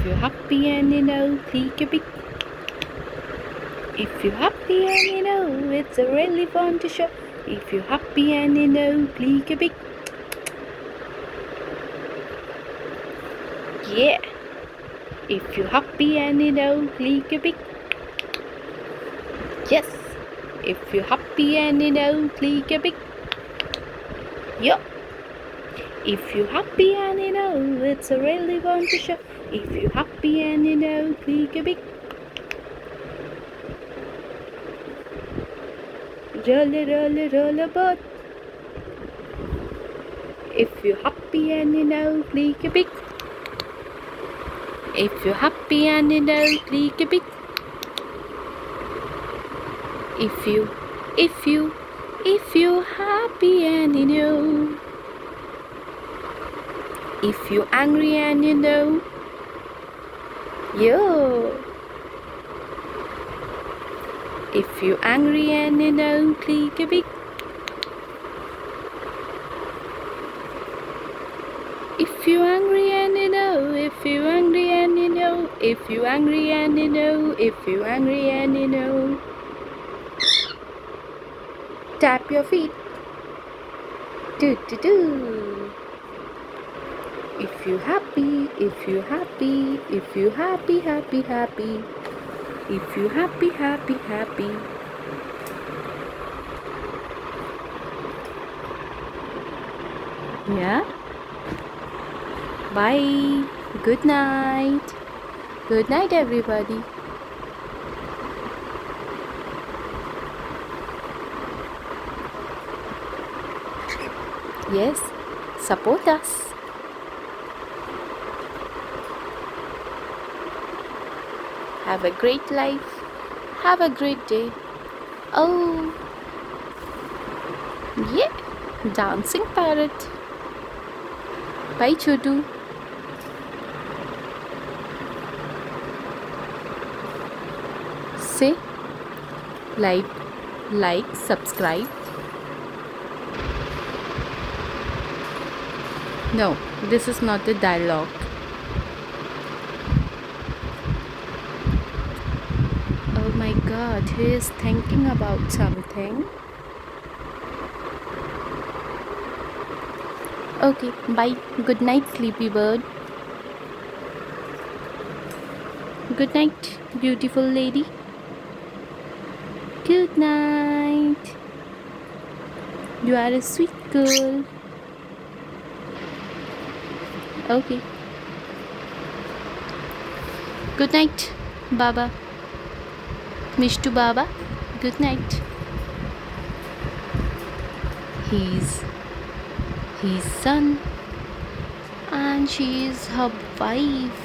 you're happy and you know, click a big. If you're happy and you know, it's a really fun to show. If you're happy and you know, click a big. Yeah. If you're happy and you know, click a big. Yes. If you're happy and you know, click a big. Yup. If you're happy and you know, it's a really fun to show. If you're happy and you know, click a big. Roll a boat. If you're happy and you know, click a big. If you're happy and you know, click a big. If you're happy and you know. If you're angry and you know. Yo. If you're angry and you know, click a big. If you're angry and you know, if you're angry and you know, if you're angry and you know, if you're angry and you know. Tap your feet. Do do do. If you're happy, if you're happy, if you're happy, happy, happy. If you're happy, happy, happy. Yeah? Bye. Good night. Good night, everybody. Yes, support us. Have a great life. Have a great day. Oh, yeah, dancing parrot. Bye, Chotu. Say like, subscribe. No, this is not the dialogue. Oh my god, he is thinking about something. Okay, bye. Good night, sleepy bird. Good night, beautiful lady. Good night. You are a sweet girl. Okay. Good night, Baba. Mishtu Baba. Good night. He's his son and she is her wife.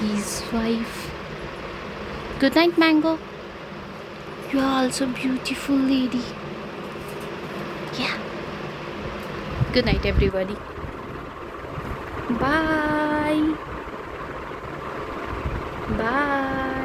His wife. Good night, Mango. You are also beautiful lady. Yeah. Good night, everybody. Bye. Bye.